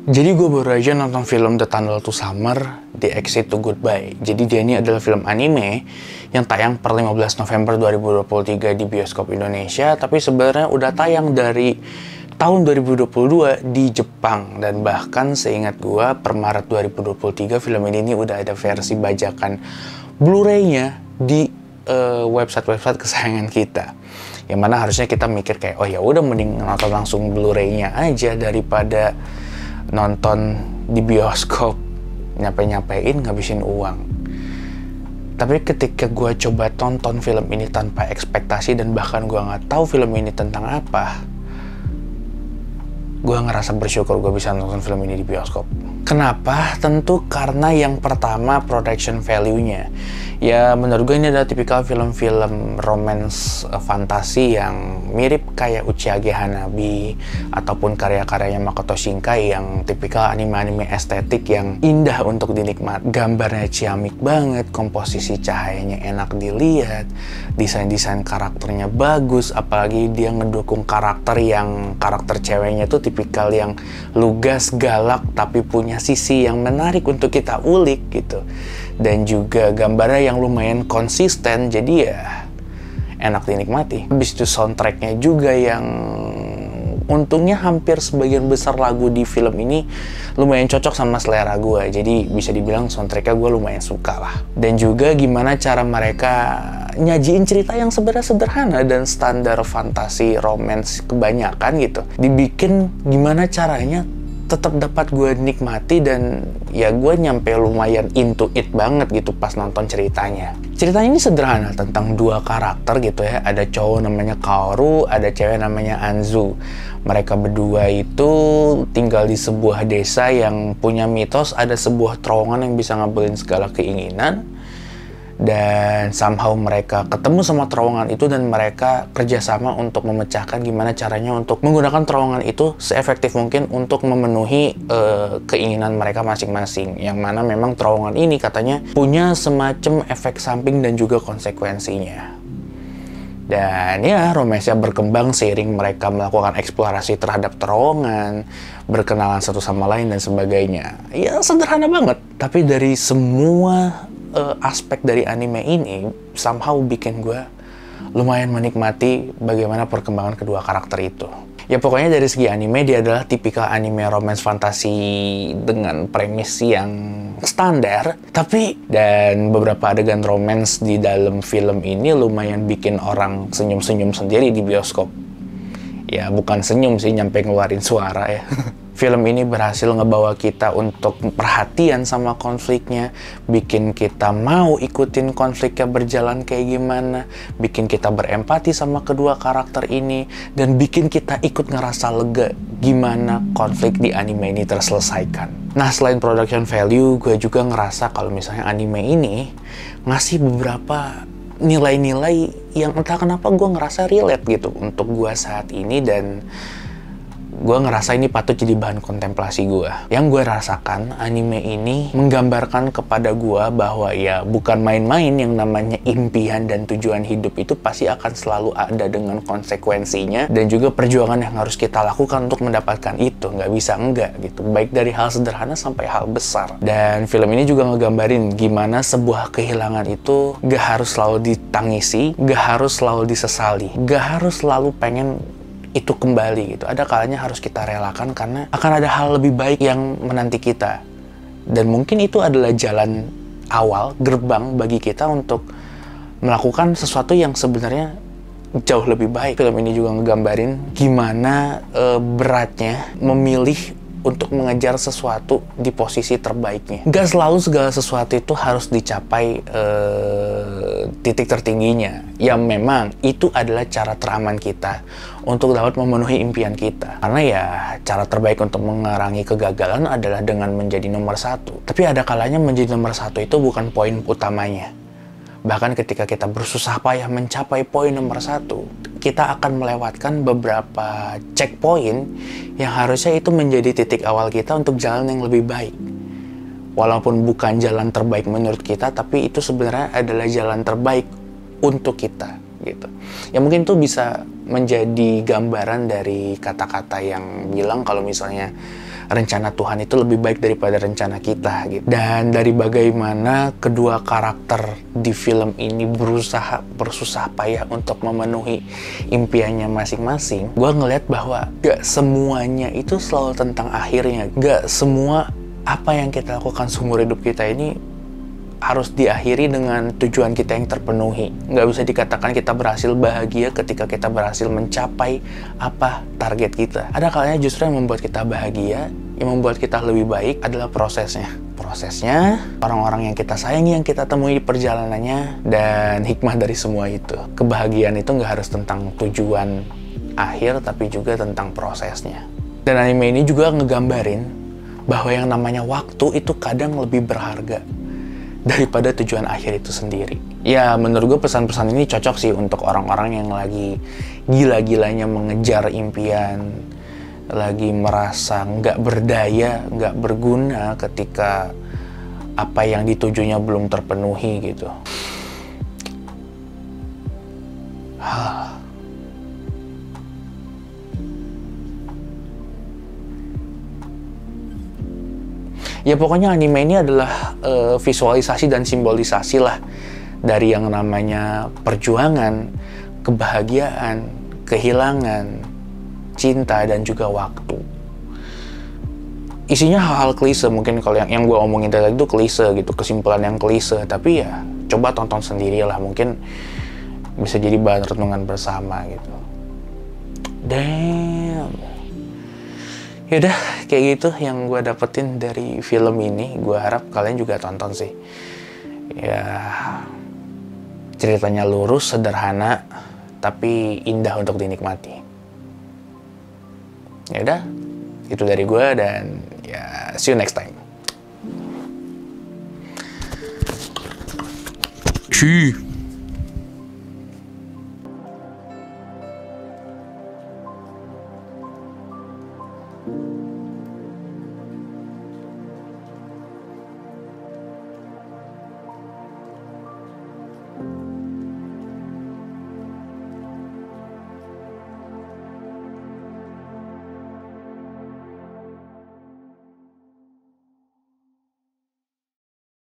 Jadi gue baru aja nonton film The Tunnel to Summer, The Exit to Goodbye. Jadi dia ini adalah film anime yang tayang per 15 November 2023 di bioskop Indonesia, tapi sebenarnya udah tayang dari tahun 2022 di Jepang. Dan bahkan seingat gue per Maret 2023 film ini udah ada versi bajakan Blu-ray-nya di website-website kesayangan kita. Yang mana harusnya kita mikir kayak, oh ya udah mending nonton langsung Blu-ray-nya aja daripada nonton di bioskop, nyampe-nyampein ngabisin uang. Tapi ketika gue coba tonton film ini tanpa ekspektasi dan bahkan gue nggak tahu film ini tentang apa, gue ngerasa bersyukur gue bisa nonton film ini di bioskop. Kenapa? Tentu karena yang pertama production value-nya. Ya menurut gue ini adalah tipikal film-film romance fantasi yang mirip kayak Uchiage Hanabi ataupun karya-karyanya Makoto Shinkai yang tipikal anime-anime estetik yang indah untuk dinikmat. Gambarnya ciamik banget, komposisi cahayanya enak dilihat, desain-desain karakternya bagus, apalagi dia ngedukung karakter ceweknya tuh tipikal yang lugas, galak, tapi punya sisi yang menarik untuk kita ulik gitu. Dan juga gambarnya yang lumayan konsisten, jadi ya enak dinikmati. Habis itu soundtracknya juga yang untungnya hampir sebagian besar lagu di film ini lumayan cocok sama selera gue. Jadi bisa dibilang soundtracknya gue lumayan suka lah. Dan juga gimana cara mereka nyajiin cerita yang sebenarnya sederhana dan standar fantasi romance kebanyakan gitu. Dibikin gimana caranya tetap dapat gue nikmati dan ya gue nyampe lumayan into it banget gitu pas nonton ceritanya. Ceritanya ini sederhana tentang dua karakter gitu ya. Ada cowok namanya Kaoru, ada cewek namanya Anzu. Mereka berdua itu tinggal di sebuah desa yang punya mitos ada sebuah terowongan yang bisa ngabulin segala keinginan. Dan somehow mereka ketemu sama terowongan itu dan mereka kerjasama untuk memecahkan gimana caranya untuk menggunakan terowongan itu seefektif mungkin untuk memenuhi keinginan mereka masing-masing. Yang mana memang terowongan ini katanya punya semacam efek samping dan juga konsekuensinya. Dan ya romansnya berkembang seiring mereka melakukan eksplorasi terhadap terowongan, berkenalan satu sama lain dan sebagainya. Ya sederhana banget, tapi dari semua aspek dari anime ini somehow bikin gue lumayan menikmati bagaimana perkembangan kedua karakter itu. Ya pokoknya dari segi anime dia adalah tipikal anime romance fantasi dengan premis yang standar, tapi dan beberapa adegan romance di dalam film ini lumayan bikin orang senyum-senyum sendiri di bioskop. Ya bukan senyum sih, nyampe ngeluarin suara ya. Film ini berhasil ngebawa kita untuk perhatian sama konfliknya, bikin kita mau ikutin konfliknya berjalan kayak gimana, bikin kita berempati sama kedua karakter ini, dan bikin kita ikut ngerasa lega gimana konflik di anime ini terselesaikan. Nah, selain production value, gue juga ngerasa kalau misalnya anime ini ngasih beberapa nilai-nilai yang entah kenapa gue ngerasa relate gitu untuk gue saat ini, dan gue ngerasa ini patut jadi bahan kontemplasi gue. Yang gue rasakan, anime ini menggambarkan kepada gue bahwa ya bukan main-main yang namanya impian dan tujuan hidup itu pasti akan selalu ada dengan konsekuensinya dan juga perjuangan yang harus kita lakukan untuk mendapatkan itu. Nggak bisa enggak gitu, baik dari hal sederhana sampai hal besar. Dan film ini juga ngegambarin gimana sebuah kehilangan itu gak harus selalu ditangisi, gak harus selalu disesali, gak harus selalu pengen itu kembali gitu. Ada kalanya harus kita relakan karena akan ada hal lebih baik yang menanti kita. Dan mungkin itu adalah jalan awal, gerbang bagi kita untuk melakukan sesuatu yang sebenarnya jauh lebih baik. Film ini juga ngegambarin gimana beratnya memilih untuk mengejar sesuatu di posisi terbaiknya. Gak selalu segala sesuatu itu harus dicapai titik tertingginya. Ya memang itu adalah cara teraman kita untuk dapat memenuhi impian kita. Karena ya cara terbaik untuk mengurangi kegagalan adalah dengan menjadi nomor satu. Tapi ada kalanya menjadi nomor satu itu bukan poin utamanya. Bahkan ketika kita bersusah payah mencapai poin nomor satu, kita akan melewatkan beberapa checkpoint yang harusnya itu menjadi titik awal kita untuk jalan yang lebih baik. Walaupun bukan jalan terbaik menurut kita, tapi itu sebenarnya adalah jalan terbaik untuk kita. gitu. Ya mungkin tuh bisa menjadi gambaran dari kata-kata yang bilang kalau misalnya rencana Tuhan itu lebih baik daripada rencana kita gitu. Dan dari bagaimana kedua karakter di film ini berusaha bersusah payah untuk memenuhi impiannya masing-masing, gue ngeliat bahwa gak semuanya itu selalu tentang akhirnya. Gak semua apa yang kita lakukan seumur hidup kita ini harus diakhiri dengan tujuan kita yang terpenuhi. Nggak bisa dikatakan kita berhasil bahagia ketika kita berhasil mencapai apa target kita. Ada kalanya justru yang membuat kita bahagia, yang membuat kita lebih baik adalah prosesnya. Prosesnya, orang-orang yang kita sayangi, yang kita temui di perjalanannya, dan hikmah dari semua itu. Kebahagiaan itu nggak harus tentang tujuan akhir, tapi juga tentang prosesnya. Dan anime ini juga ngegambarin bahwa yang namanya waktu itu kadang lebih berharga daripada tujuan akhir itu sendiri. Ya, menurut gue pesan-pesan ini cocok sih untuk orang-orang yang lagi gila-gilanya mengejar impian, lagi merasa nggak berdaya, nggak berguna ketika apa yang ditujunya belum terpenuhi gitu. Ya pokoknya anime ini adalah visualisasi dan simbolisasi lah dari yang namanya perjuangan, kebahagiaan, kehilangan, cinta, dan juga waktu. Isinya hal-hal klise, mungkin kalau yang gue omongin tadi itu klise gitu, kesimpulan yang klise, tapi ya coba tonton sendirilah, mungkin bisa jadi bahan renungan bersama gitu. Damn. Yaudah, kayak gitu yang gue dapetin dari film ini. Gue harap kalian juga tonton sih. Ya, ceritanya lurus, sederhana, tapi indah untuk dinikmati. Yaudah, itu dari gue, dan ya see you next time. Cuy.